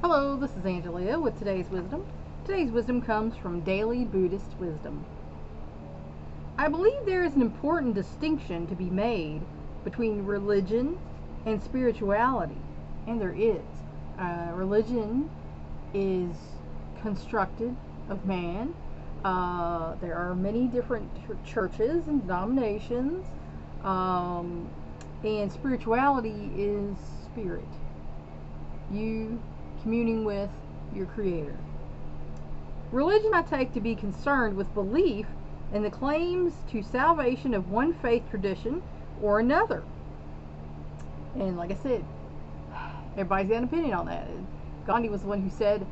Hello, this is Angelia with today's wisdom. Today's wisdom comes from Daily Buddhist Wisdom. I believe there is an important distinction to be made between religion and spirituality, and there is. Religion is constructed of man. There are many different churches and denominations, and spirituality is spirit. You communing with your Creator. Religion I take to be concerned with belief in the claims to salvation of one faith tradition or another. And like I said, everybody's got an opinion on that. Gandhi was the one who said,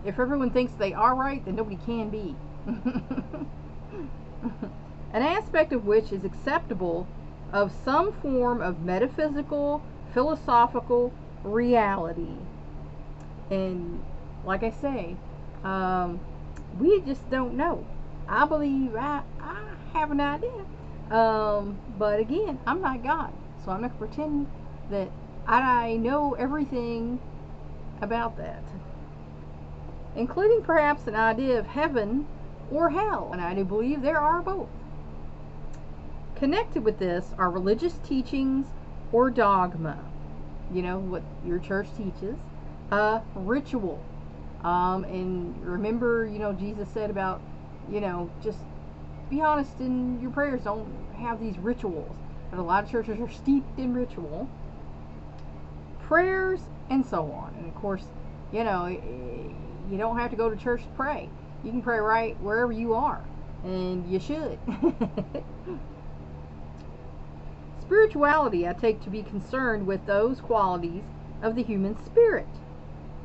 if everyone thinks they are right, then nobody can be. An aspect of which is acceptable of some form of metaphysical, philosophical reality. And like I say, we just don't know. I believe I have an idea. But again, I'm not God. So I'm not going to pretend that I know everything about that. Including perhaps an idea of heaven or hell. And I do believe there are both. Connected with this are religious teachings or dogma. You know, what your church teaches. Ritual. And remember, Jesus said about, just be honest in your prayers. Don't have these rituals. But a lot of churches are steeped in ritual. Prayers and so on. And of course, you don't have to go to church to pray. You can pray right wherever you are. And you should. Spirituality I take to be concerned with those qualities of the human spirit,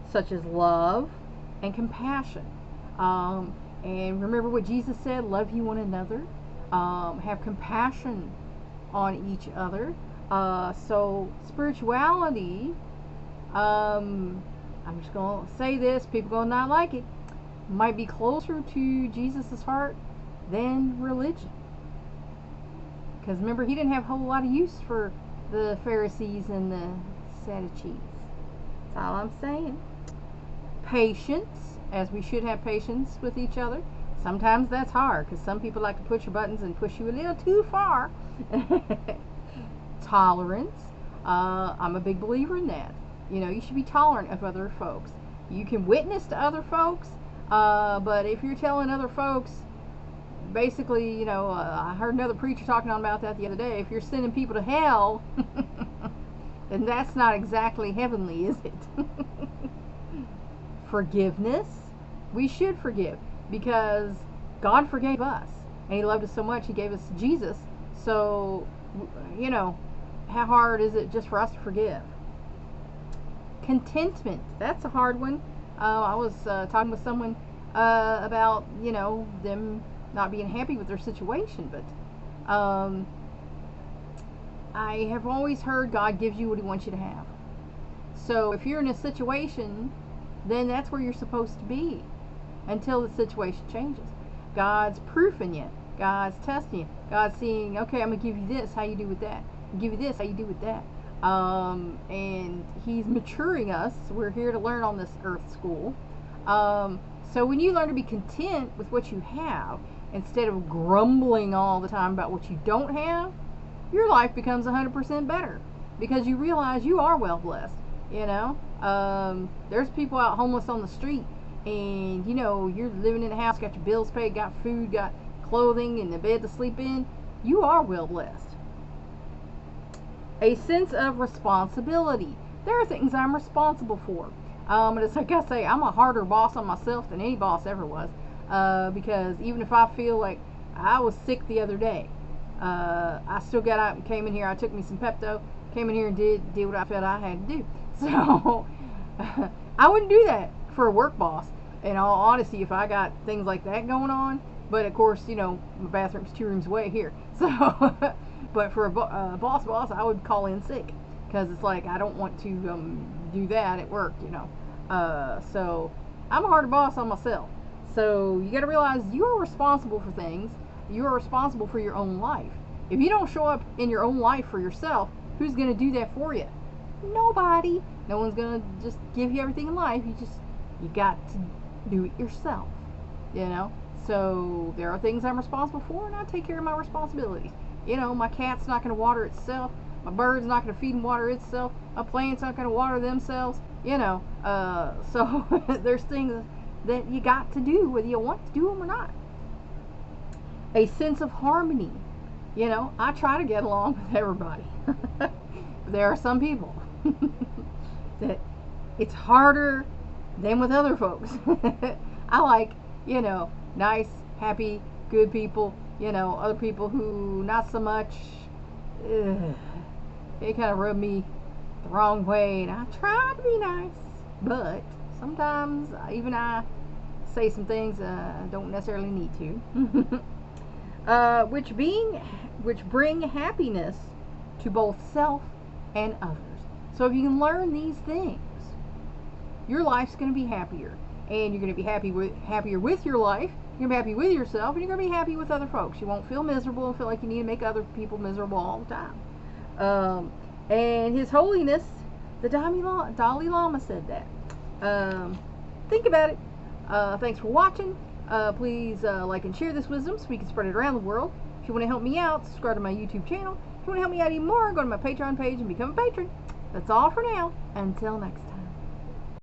such as love and compassion. And remember what Jesus said, love you one another, have compassion on each other. So spirituality, I'm just going to say this, people going to not like it, might be closer to Jesus' heart than religion. Because remember, he didn't have a whole lot of use for the Pharisees and the Sadducees. That's all I'm saying. Patience, as we should have patience with each other. Sometimes that's hard because some people like to push your buttons and push you a little too far. Tolerance. I'm a big believer in that. You should be tolerant of other folks. You can witness to other folks, but if you're telling other folks, basically, I heard another preacher talking on about that the other day. If you're sending people to hell, then that's not exactly heavenly, is it? Forgiveness. We should forgive because God forgave us and he loved us so much he gave us Jesus. So, how hard is it just for us to forgive? Contentment. That's a hard one. I was talking with someone about, them not being happy with their situation, but I have always heard God gives you what he wants you to have. So if you're in a situation, then that's where you're supposed to be until the situation changes. God's proofing you. God's testing you. God's seeing, okay, I'm going to give you this, how you do with that. I'll give you this, how you do with that. And he's maturing us. We're here to learn on this earth school. So when you learn to be content with what you have, instead of grumbling all the time about what you don't have, your life becomes 100% better because you realize you are well blessed. There's people out homeless on the street, and you're living in a house, got your bills paid, got food, got clothing, and a bed to sleep in. You are well blessed. A sense of responsibility. There are things I'm responsible for. And it's like I say, I'm a harder boss on myself than any boss ever was. Because even if I feel like I was sick the other day, I still got out and came in here. I took me some Pepto, came in here and did what I felt I had to do. So I wouldn't do that for a work boss, in all honesty, if I got things like that going on. But of course, my bathroom's 2 rooms away here. So, but for a boss, I would call in sick because it's like I don't want to do that at work. So I'm a harder boss on myself. So you got to realize you are responsible for things. You are responsible for your own life. If you don't show up in your own life for yourself, who's going to do that for you? Nobody. No one's gonna just give you everything in life. You got to do it yourself. You know. So there are things I'm responsible for, and I take care of my responsibilities. You know, my cat's not gonna water itself. My bird's not gonna feed and water itself. My plant's not gonna water themselves. You know. So there's things that you got to do, whether you want to do them or not. A sense of harmony. You know, I try to get along with everybody. There are some people that it's harder than with other folks. I like, you know, nice, happy, good people. You know, other people who not so much. They kind of rub me the wrong way, and I try to be nice, but sometimes even I say some things I don't necessarily need to. Which bring happiness to both self and others. So if you can learn these things, your life's going to be happier, and you're going to be happier with your life. You're going to be happy with yourself, and you're going to be happy with other folks. You won't feel miserable and feel like you need to make other people miserable all the time. And His Holiness, the Dalai Lama said that. Think about it. Thanks for watching. Please like and share this wisdom so we can spread it around the world. If you want to help me out, subscribe to my YouTube channel. If you want to help me out even more, go to my Patreon page and become a patron. That's all for now. Until next time.